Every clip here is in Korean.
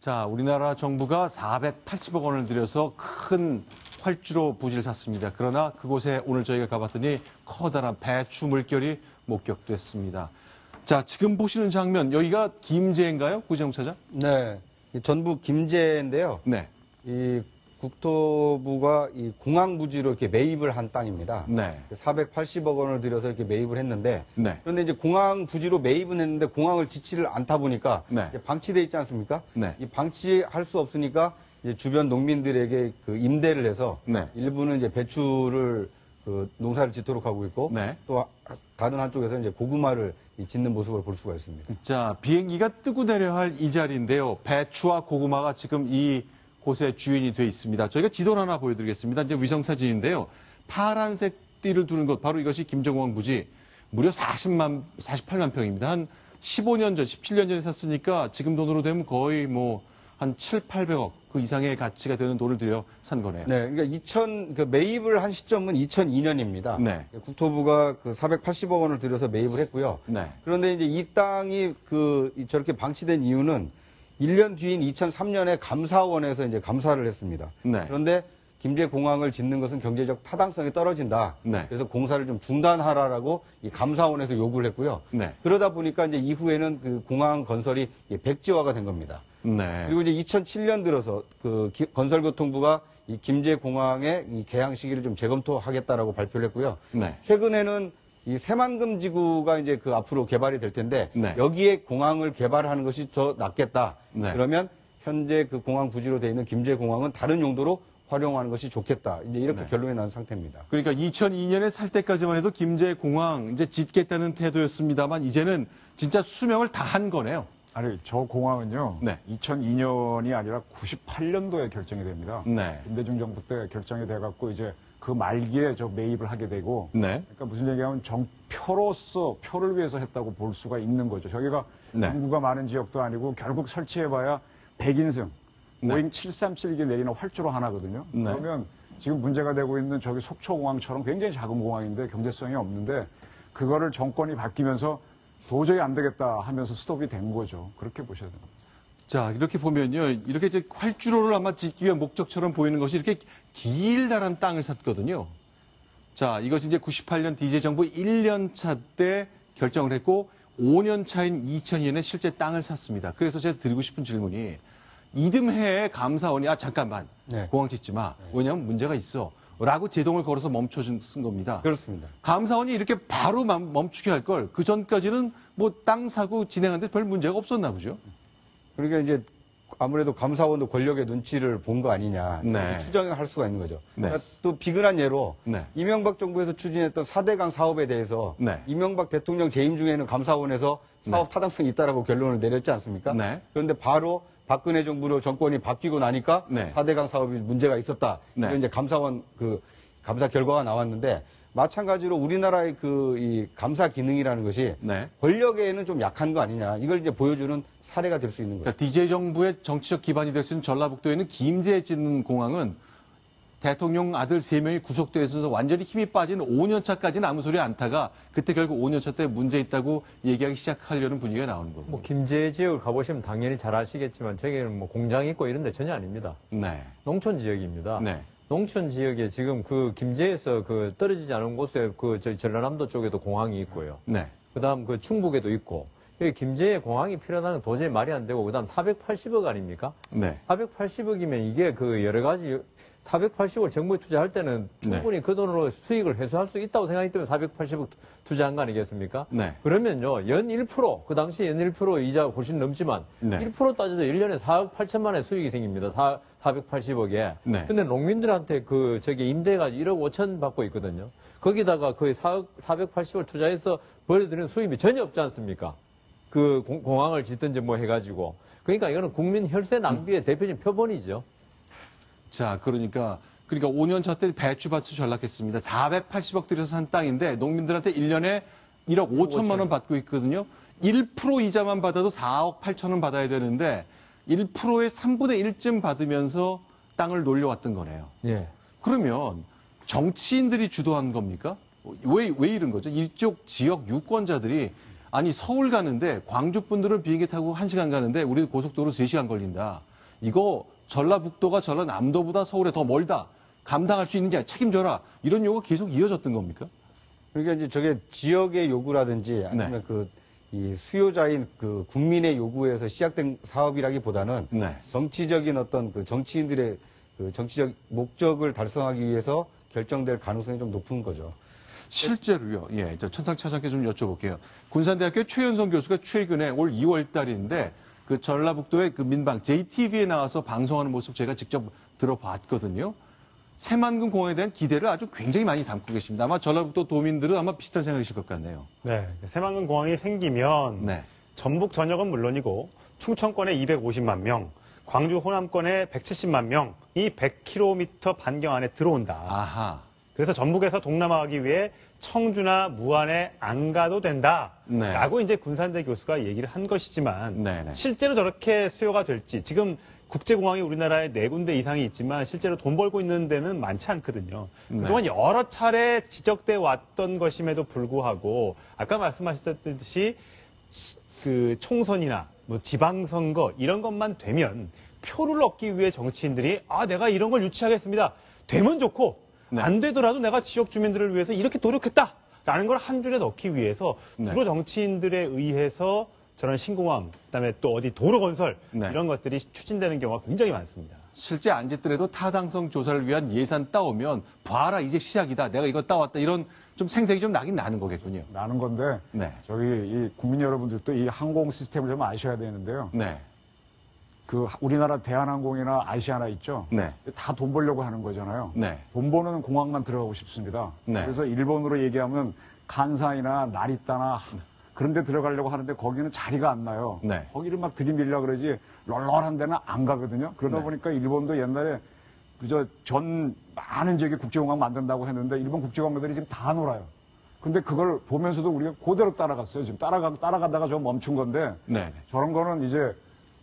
자, 우리나라 정부가 480억 원을 들여서 큰 활주로 부지를 샀습니다. 그러나 그곳에 오늘 저희가 가봤더니 커다란 배추 물결이 목격됐습니다. 자, 지금 보시는 장면, 여기가 김제인가요? 구정차장? 네. 전북 김제인데요. 네. 이 국토부가 이 공항 부지로 이렇게 매입을 한 땅입니다. 네. 480억 원을 들여서 이렇게 매입을 했는데, 네. 그런데 이제 공항 부지로 매입은 했는데 공항을 지치를 않다 보니까 네. 방치돼 있지 않습니까? 네. 이 방치할 수 없으니까 이제 주변 농민들에게 그 임대를 해서 네. 일부는 이제 배추를 그 농사를 짓도록 하고 있고, 네. 또 다른 한쪽에서 이제 고구마를 짓는 모습을 볼 수가 있습니다. 자, 비행기가 뜨고 내려야 할 이 자리인데요. 배추와 고구마가 지금 이 곳의 주인이 돼 있습니다. 저희가 지도를 하나 보여드리겠습니다. 이제 위성사진인데요. 파란색 띠를 두는 곳, 바로 이것이 김제공항 부지. 무려 48만 평입니다. 한 15년 전, 17년 전에 샀으니까 지금 돈으로 되면 거의 한 7, 800억 그 이상의 가치가 되는 돈을 들여 산 거네요. 네, 그러니까 매입을 한 시점은 2002년입니다. 네. 국토부가 그 480억 원을 들여서 매입을 했고요. 네. 그런데 이제 이 땅이 저렇게 방치된 이유는 1년 뒤인 2003년에 감사원에서 이제 감사를 했습니다. 네. 그런데 김제공항을 짓는 것은 경제적 타당성이 떨어진다. 네. 그래서 공사를 좀 중단하라라고 이 감사원에서 요구를 했고요. 네. 그러다 보니까 이제 이후에는 그 공항 건설이 백지화가 된 겁니다. 네. 그리고 이제 2007년 들어서 그 건설교통부가 이 김제공항의 이 개항 시기를 좀 재검토하겠다라고 발표를 했고요. 네. 최근에는 이 새만금 지구가 이제 그 앞으로 개발이 될 텐데 네. 여기에 공항을 개발하는 것이 더 낫겠다. 네. 그러면 현재 그 공항 부지로 되어 있는 김제공항은 다른 용도로 활용하는 것이 좋겠다. 이제 이렇게 네. 결론이 난 상태입니다. 그러니까 2002년에 살 때까지만 해도 김제공항 이제 짓겠다는 태도였습니다만 이제는 진짜 수명을 다 한 거네요. 아니, 저 공항은요. 네. 2002년이 아니라 98년도에 결정이 됩니다. 네. 김대중 정부 때 결정이 돼갖고 이제 그 말기에 저 매입을 하게 되고. 네. 그러니까 무슨 얘기하면 정표로서 표를 위해서 했다고 볼 수가 있는 거죠. 저기가 네. 인구가 많은 지역도 아니고 결국 설치해봐야 100인승. 네. 보잉 737기 내리는 활주로 하나거든요. 네. 그러면 지금 문제가 되고 있는 저기 속초공항처럼 굉장히 작은 공항인데 경제성이 없는데 그거를 정권이 바뀌면서 도저히 안 되겠다 하면서 스톱이 된 거죠. 그렇게 보셔야 됩니다. 자, 이렇게 보면요. 이렇게 이제 활주로를 아마 짓기 위한 목적처럼 보이는 것이 이렇게 길다란 땅을 샀거든요. 자, 이것이 이제 98년 DJ 정부 1년 차 때 결정을 했고 5년 차인 2002년에 실제 땅을 샀습니다. 그래서 제가 드리고 싶은 질문이 이듬해에 감사원이 잠깐만 네. 공항 짓지 마. 왜냐하면 문제가 있어. 라고 제동을 걸어서 멈춰준 겁니다. 그렇습니다. 감사원이 이렇게 바로 멈추게 할 걸 그 전까지는 땅 사고 진행하는데 별 문제가 없었나 보죠. 그러니까 이제 아무래도 감사원도 권력의 눈치를 본 거 아니냐 네. 추정을 할 수가 있는 거죠. 네. 그러니까 또 비근한 예로 네. 이명박 정부에서 추진했던 4대강 사업에 대해서 네. 이명박 대통령 재임 중에는 감사원에서 사업 타당성이 있다라고 결론을 내렸지 않습니까? 네. 그런데 바로 박근혜 정부로 정권이 바뀌고 나니까 네. 4대강 사업이 문제가 있었다. 네. 이런 이제 감사원 감사 결과가 나왔는데 마찬가지로 우리나라의 이 감사 기능이라는 것이 네. 권력에는 좀 약한 거 아니냐. 이걸 이제 보여주는 사례가 될 수 있는 거죠. 그러니까 DJ 정부의 정치적 기반이 될 수 있는 전라북도에 있는 김제에 짓는 공항은 대통령 아들 3명이 구속되어 있어서 완전히 힘이 빠진 5년 차까지는 아무 소리 안 타가 그때 결국 5년 차 때 문제 있다고 얘기하기 시작하려는 분위기가 나오는 거고. 김제 지역을 가보시면 당연히 잘 아시겠지만 저기는 공장이 있고 이런 데 전혀 아닙니다. 네. 농촌 지역입니다. 네. 농촌 지역에 지금 김제에서 떨어지지 않은 곳에 저희 전라남도 쪽에도 공항이 있고요. 네. 그다음 충북에도 있고. 여기 김제에 공항이 필요하다는 건 도저히 말이 안 되고 그다음 480억 아닙니까? 네. 480억이면 이게 여러 가지 480억 정부에 투자할 때는 충분히 그 돈으로 수익을 회수할 수 있다고 생각하기 때문에 480억 투자한 거 아니겠습니까? 네. 그러면요, 연 1%, 그 당시 연 1% 이자 훨씬 넘지만, 네. 1% 따져도 1년에 4억 8천만의 수익이 생깁니다. 480억에. 네. 근데 농민들한테 임대가 1억 5천 받고 있거든요. 거기다가 거의 480을 투자해서 벌어들이는 수입이 전혀 없지 않습니까? 공항을 짓든지 해가지고. 그러니까 이거는 국민 혈세 낭비의 대표적인 표본이죠. 자, 그러니까 5년 차 때 배추밭을 전락했습니다. 480억 들여서 산 땅인데 농민들한테 1년에 1억 5천만 원 받고 있거든요. 1% 이자만 받아도 4억 8천 원 받아야 되는데 1%의 3분의 1쯤 받으면서 땅을 놀려왔던 거네요. 예. 그러면 정치인들이 주도한 겁니까? 왜 이런 거죠? 이쪽 지역 유권자들이 서울 가는데 광주 분들은 비행기 타고 1시간 가는데 우리는 고속도로 3시간 걸린다. 이거 전라북도가 전라남도보다 서울에 더 멀다. 감당할 수 있는지 책임져라. 이런 요구가 계속 이어졌던 겁니까? 그러니까 이제 저게 지역의 요구라든지 아니면 이 수요자인 그 국민의 요구에서 시작된 사업이라기보다는 네. 정치적인 어떤 그 정치인들의 그 정치적 목적을 달성하기 위해서 결정될 가능성이 좀 높은 거죠. 실제로요. 예, 천상 차장께 좀 여쭤볼게요. 군산대학교 최연성 교수가 최근에 올 2월 달인데 그 전라북도의 그 민방 JTBC에 나와서 방송하는 모습 제가 직접 들어봤거든요. 새만금 공항에 대한 기대를 아주 굉장히 많이 담고 계십니다. 아마 전라북도 도민들은 아마 비슷한 생각이실 것 같네요. 네, 새만금 공항이 생기면 네. 전북 전역은 물론이고 충청권에 250만 명, 광주 호남권에 170만 명이 100km 반경 안에 들어온다. 아하. 그래서 전북에서 동남아 가기 위해 청주나 무안에 안 가도 된다라고 이제 군산대 교수가 얘기를 한 것이지만 네네. 실제로 저렇게 수요가 될지 지금 국제공항이 우리나라에 4군데 이상이 있지만 실제로 돈 벌고 있는 데는 많지 않거든요. 네. 그동안 여러 차례 지적돼 왔던 것임에도 불구하고 아까 말씀하셨듯이 그 총선이나 뭐 지방선거 이런 것만 되면 표를 얻기 위해 정치인들이 내가 이런 걸 유치하겠습니다. 되면 좋고 네. 안 되더라도 내가 지역 주민들을 위해서 이렇게 노력했다라는 걸 한 줄에 넣기 위해서 네. 주로 정치인들에 의해서 저런 신공항, 그다음에 또 어디 도로 건설 네. 이런 것들이 추진되는 경우가 굉장히 많습니다. 실제 안 짓더라도 타당성 조사를 위한 예산 따오면 봐라 이제 시작이다. 내가 이거 따왔다. 이런 좀 생색이 좀 나긴 나는 거겠군요. 나는 건데 네. 저기 이 국민 여러분들도 이 항공 시스템을 좀 아셔야 되는데요. 네. 그 우리나라 대한항공이나 아시아나 있죠. 네. 다 돈 벌려고 하는 거잖아요. 네. 돈 버는 공항만 들어가고 싶습니다. 네. 그래서 일본으로 얘기하면 간사이나 나리타나 그런 데 들어가려고 하는데 거기는 자리가 안 나요. 네. 거기를 막 들이밀려고 그러지 널널한 데는 안 가거든요. 그러다 네. 보니까 일본도 옛날에 그저 전 많은 지역에 국제공항 만든다고 했는데 일본 국제공항들이 지금 다 놀아요. 근데 그걸 보면서도 우리가 그대로 따라갔어요. 지금 따라가다가 좀 멈춘 건데 네. 저런 거는 이제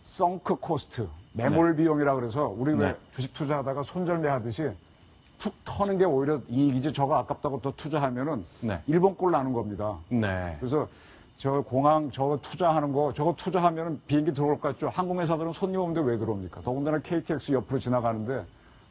썬크 코스트, 매몰 비용이라 그래서 우리 왜 네. 주식 투자하다가 손절매 하듯이 툭 터는 게 오히려 이익이지 저거 아깝다고 더 투자하면은 네. 일본 꼴 나는 겁니다. 네. 그래서 저 공항 저거 투자하는 거 저거 투자하면은 비행기 들어올 것 같죠. 항공회사들은 손님 없는데 왜 들어옵니까? 더군다나 KTX 옆으로 지나가는데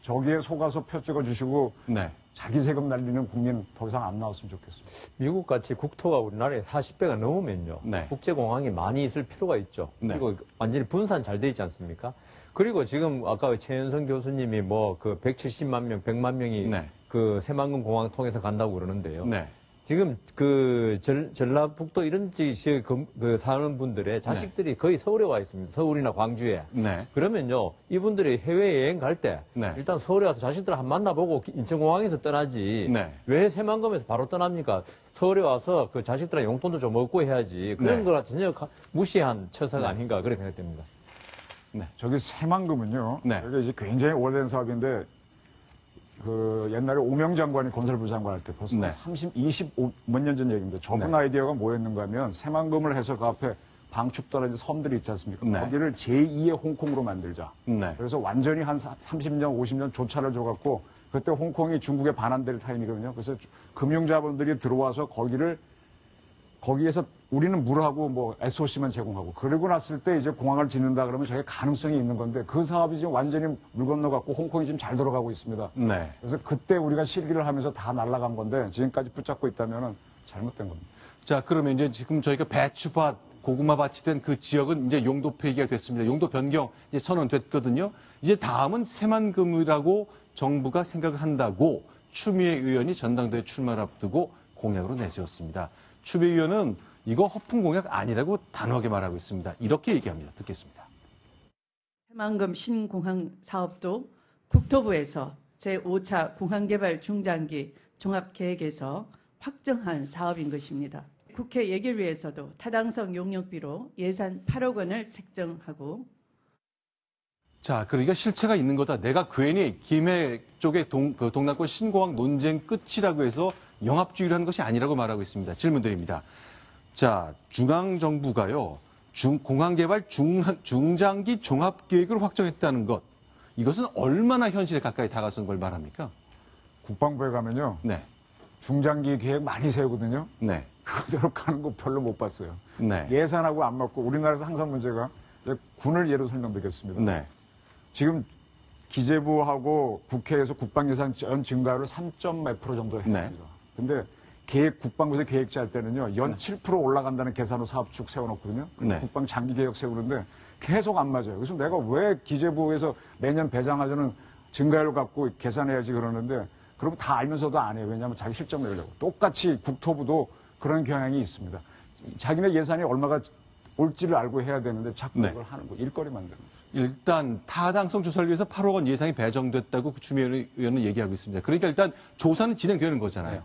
저기에 속아서 표 찍어주시고 네. 자기 세금 날리는 국민 더 이상 안 나왔으면 좋겠습니다. 미국같이 국토가 우리나라에 40배가 넘으면요. 네. 국제공항이 많이 있을 필요가 있죠. 네. 그리고 완전히 분산 잘 돼 있지 않습니까? 그리고 지금 아까 최연성 교수님이 뭐 그 170만 명, 100만 명이 네. 그 새만금 공항 통해서 간다고 그러는데요. 네. 지금 그 전라북도 이런 지역에 그 사는 분들의 자식들이 거의 서울에 와 있습니다. 서울이나 광주에. 네. 그러면요, 이분들이 해외여행 갈 때 네. 일단 서울에 와서 자식들 한 번 만나보고 인천공항에서 떠나지 네. 왜 새만금에서 바로 떠납니까? 서울에 와서 그 자식들한 용돈도 좀 얻고 해야지. 그런 네. 거라 전혀 무시한 처사가 아닌가 그렇게 생각됩니다. 저기 새만금은요. 네. 이게 이제 굉장히 오래된 사업인데 그 옛날에 오명 장관이 건설부 장관 할 때 벌써 네. 25몇 년 전 얘기인데 저분 네. 아이디어가 뭐였는가 하면 새만금을 해서 그 앞에 방축도라든지 섬들이 있지 않습니까? 네. 거기를 제2의 홍콩으로 만들자. 네. 그래서 완전히 한 30년, 50년 조차를 줘갖고 그때 홍콩이 중국에 반환될 타임이거든요. 그래서 금융자본들이 들어와서 거기에서 우리는 물하고 뭐 SOC만 제공하고 그러고 났을 때 이제 공항을 짓는다 그러면 저게 가능성이 있는 건데 그 사업이 지금 완전히 물 건너갖고 홍콩이 지금 잘 돌아가고 있습니다. 네. 그래서 그때 우리가 실기를 하면서 다 날아간 건데 지금까지 붙잡고 있다면 잘못된 겁니다. 자, 그러면 이제 지금 저희가 배추밭, 고구마밭이 된 그 지역은 이제 용도 폐기가 됐습니다. 용도 변경 이제 선언됐거든요. 이제 다음은 새만금이라고 정부가 생각을 한다고 추미애 의원이 전당대회 출마를 앞두고 공약으로 내세웠습니다. 추미애 의원은 이거 허풍 공약 아니라고 단호하게 말하고 있습니다. 이렇게 얘기합니다. 듣겠습니다. 새만금 신공항 사업도 국토부에서 제5차 공항개발 중장기 종합계획에서 확정한 사업인 것입니다. 국회 예결위에서도 타당성 용역비로 예산 8억 원을 책정하고 자, 그러니까 실체가 있는 거다. 내가 괜히 김해 쪽의 동남권 신공항 논쟁 끝이라고 해서 영합주의를 하는 것이 아니라고 말하고 있습니다. 질문 드립니다. 자, 중앙정부가요, 공항개발 중장기 종합계획을 확정했다는 것. 이것은 얼마나 현실에 가까이 다가선 걸 말합니까? 국방부에 가면요. 네. 중장기 계획 많이 세우거든요. 네. 그대로 가는 거 별로 못 봤어요. 네. 예산하고 안 맞고 우리나라에서 항상 문제가 이제 군을 예로 설명드리겠습니다. 네. 지금 기재부하고 국회에서 국방 예산 연 증가율을 3.몇% 정도 했습니다. 네. 근데 국방부에서 계획 짤 때는요, 연 7% 올라간다는 계산으로 사업축 세워놓거든요. 네. 국방 장기 계획 세우는데 계속 안 맞아요. 그래서 내가 왜 기재부에서 매년 배정하자는 증가율 갖고 계산해야지 그러는데, 그럼 다 알면서도 안 해요. 왜냐하면 자기 실적을 내려고. 똑같이 국토부도 그런 경향이 있습니다. 자기네 예산이 얼마가 올지를 알고 해야 되는데 자꾸 네. 그걸 하는 거, 일거리 만드는 거죠. 일단 타당성 조사를 위해서 8억 원 예상이 배정됐다고 추미애 의원은 얘기하고 있습니다. 그러니까 일단 조사는 진행되는 거잖아요.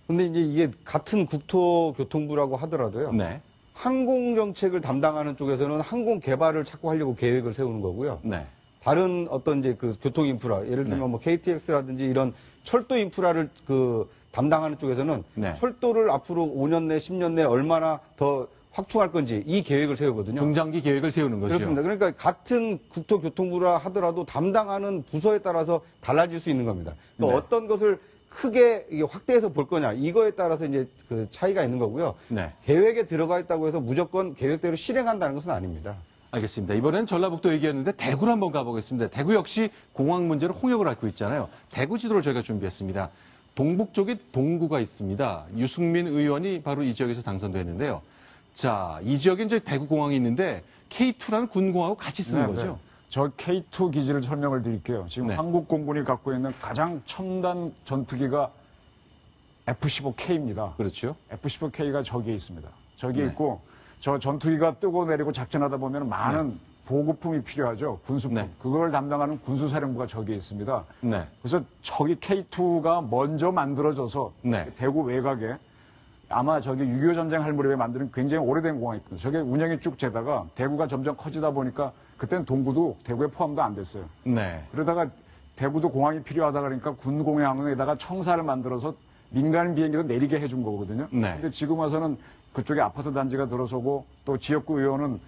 근데 이제 이게 같은 국토교통부라고 하더라도요. 네. 항공정책을 담당하는 쪽에서는 항공 개발을 자꾸 하려고 계획을 세우는 거고요. 네. 다른 어떤 이제 그 교통 인프라, 예를 들면 네. 뭐 KTX라든지 이런 철도 인프라를 담당하는 쪽에서는 네. 철도를 앞으로 5년 내, 10년 내 얼마나 더 확충할 건지 이 계획을 세우거든요. 중장기 계획을 세우는 거죠. 그렇습니다. 그러니까 같은 국토교통부라 하더라도 담당하는 부서에 따라서 달라질 수 있는 겁니다. 또 네. 어떤 것을 크게 이게 확대해서 볼 거냐 이거에 따라서 이제 그 차이가 있는 거고요. 네. 계획에 들어가 있다고 해서 무조건 계획대로 실행한다는 것은 아닙니다. 알겠습니다. 이번에는 전라북도 얘기했는데 대구로 한번 가보겠습니다. 대구 역시 공항 문제로 홍역을 앓고 있잖아요. 대구 지도를 저희가 준비했습니다. 동북 쪽에 동구가 있습니다. 유승민 의원이 바로 이 지역에서 당선됐는데요. 자, 이 지역에 이제 대구 공항이 있는데 K2라는 군공항하고 같이 쓰는 네, 거죠. 네. 저 K2 기지를 설명을 드릴게요. 지금 네. 한국공군이 갖고 있는 가장 첨단 전투기가 F-15K입니다. 그렇죠. F-15K가 저기에 있습니다. 저기에 네. 있고 저 전투기가 뜨고 내리고 작전하다 보면 많은 보급품이 필요하죠. 군수품. 네. 그걸 담당하는 군수사령부가 저기에 있습니다. 네. 그래서 저기 K2가 먼저 만들어져서 네. 대구 외곽에 아마 저기 6.25 전쟁 할 무렵에 만드는 굉장히 오래된 공항이 있거든요. 저게 운영이 쭉 되다가 대구가 점점 커지다 보니까 그때는 동구도 대구에 포함도 안 됐어요. 네. 그러다가 대구도 공항이 필요하다 그러니까 군공항에다가 청사를 만들어서 민간 비행기도 내리게 해준 거거든요. 네. 근데 지금 와서는 그쪽에 아파트 단지가 들어서고 또 지역구 의원은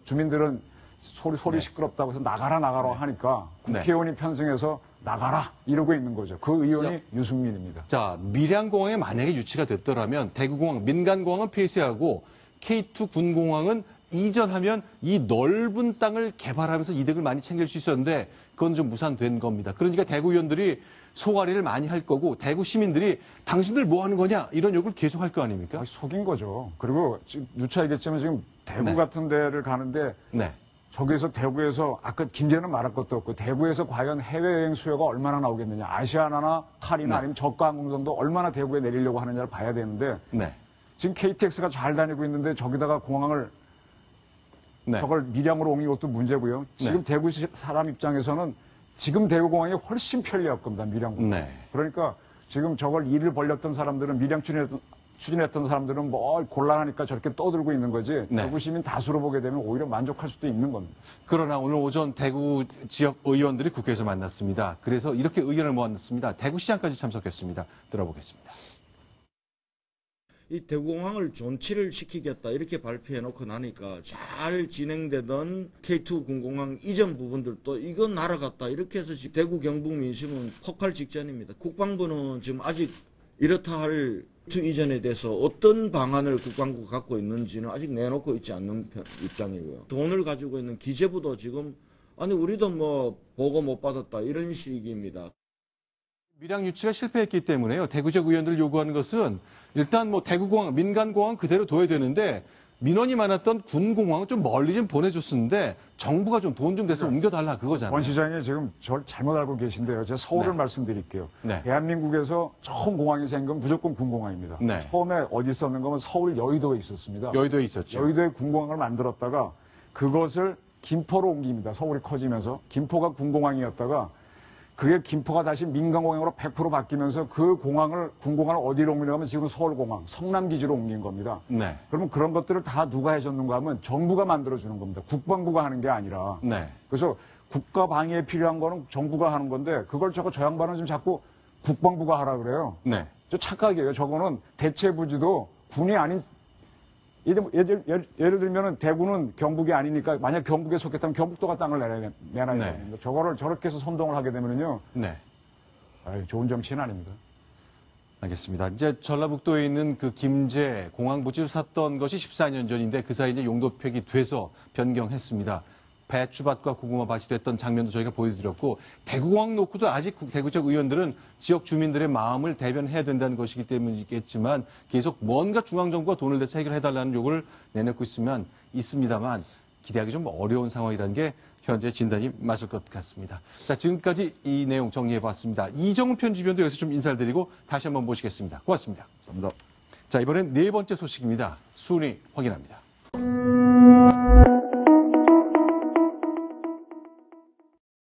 주민들은 소리 네. 시끄럽다고 해서 나가라 하니까 네. 국회의원이 편성해서 나가라 이러고 있는 거죠. 그 의원이 유승민입니다. 자, 밀양공항에 만약에 유치가 됐더라면 대구공항, 민간공항은 폐쇄하고 K2 군공항은 이전하면 이 넓은 땅을 개발하면서 이득을 많이 챙길 수 있었는데 그건 좀 무산된 겁니다. 그러니까 대구 의원들이 소화리를 많이 할 거고 대구 시민들이 당신들 뭐 하는 거냐 이런 욕을 계속 할 거 아닙니까? 속인 거죠. 그리고 지금 누차 얘기했지만 지금 대구 네. 같은 데를 가는데 네. 저기에서 대구에서 아까 김제는 말할 것도 없고 대구에서 과연 해외여행 수요가 얼마나 나오겠느냐. 아시아나나 카리나 네. 아니면 저가 항공성도 얼마나 대구에 내리려고 하느냐를 봐야 되는데 네. 지금 KTX가 잘 다니고 있는데 저기다가 공항을 네. 저걸 밀양으로 옮긴 것도 문제고요. 지금 네. 대구 사람 입장에서는 지금 대구 공항이 훨씬 편리할 겁니다. 밀양보다. 네. 그러니까 지금 저걸 일을 벌렸던 사람들은 밀양 추진했던 사람들은 뭐 곤란하니까 저렇게 떠들고 있는 거지. 네. 대구 시민 다수로 보게 되면 오히려 만족할 수도 있는 겁니다. 그러나 오늘 오전 대구 지역 의원들이 국회에서 만났습니다. 그래서 이렇게 의견을 모았습니다. 대구시장까지 참석했습니다. 들어보겠습니다. 이 대구공항을 존치를 시키겠다 이렇게 발표해놓고 나니까 잘 진행되던 K2 군공항 이전 부분들도 이건 날아갔다 이렇게 해서 지금 대구 경북 민심은 폭발 직전입니다. 국방부는 지금 아직 이렇다 할 이전에 대해서 어떤 방안을 국방부가 갖고 있는지는 아직 내놓고 있지 않는 입장이고요. 돈을 가지고 있는 기재부도 지금 아니 우리도 뭐 보고 못 받았다 이런 식입니다. 밀양 유치가 실패했기 때문에요. 대구 지역 의원들 요구하는 것은 일단 뭐 대구공항, 민간공항 그대로 둬야 되는데 민원이 많았던 군공항은 좀 멀리 좀 보내줬었는데 정부가 좀 돈 좀 내서 옮겨달라 그거잖아요. 원 시장이 지금 저를 잘못 알고 계신데요. 제가 서울을 네. 말씀드릴게요. 네. 대한민국에서 처음 공항이 생긴 무조건 군공항입니다. 네. 처음에 어디 있었는 거면 서울 여의도에 있었습니다. 여의도에 있었죠. 여의도에 군공항을 만들었다가 그것을 김포로 옮깁니다. 서울이 커지면서 김포가 군공항이었다가 그게 김포가 다시 민간공항으로 100% 바뀌면서 그 군공항을 어디로 옮기냐면 지금 서울공항, 성남기지로 옮긴 겁니다. 네. 그러면 그런 것들을 다 누가 해줬는가 하면 정부가 만들어주는 겁니다. 국방부가 하는 게 아니라. 네. 그래서 국가 방위에 필요한 거는 정부가 하는 건데 그걸 저 양반은 지금 자꾸 국방부가 하라 그래요. 네. 저 착각이에요. 저거는 대체부지도 군이 아닌 예를 들면은 대구는 경북이 아니니까 만약 경북에 속했다면 경북도가 땅을 내놔야 네. 됩니다. 저거를 저렇게 해서 선동을 하게 되면은요. 네. 좋은 정치는 아닙니다. 알겠습니다. 이제 전라북도에 있는 그 김제 공항 부지를 샀던 것이 14년 전인데 그 사이 이제 용도 폐기 돼서 변경했습니다. 배추밭과 고구마밭이 됐던 장면도 저희가 보여드렸고 대구공항 놓고도 아직 대구 지역 의원들은 지역 주민들의 마음을 대변해야 된다는 것이기 때문이겠지만 계속 뭔가 중앙정부가 돈을 내서 해결해달라는 요구를 내놓고 있습니다만 기대하기 좀 어려운 상황이라는 게 현재 진단이 맞을 것 같습니다. 자, 지금까지 이 내용 정리해봤습니다. 이정훈 편집위원도 여기서 좀 인사를 드리고 다시 한번 모시겠습니다. 고맙습니다. 감사합니다. 자, 이번엔 네 번째 소식입니다. 순위 확인합니다.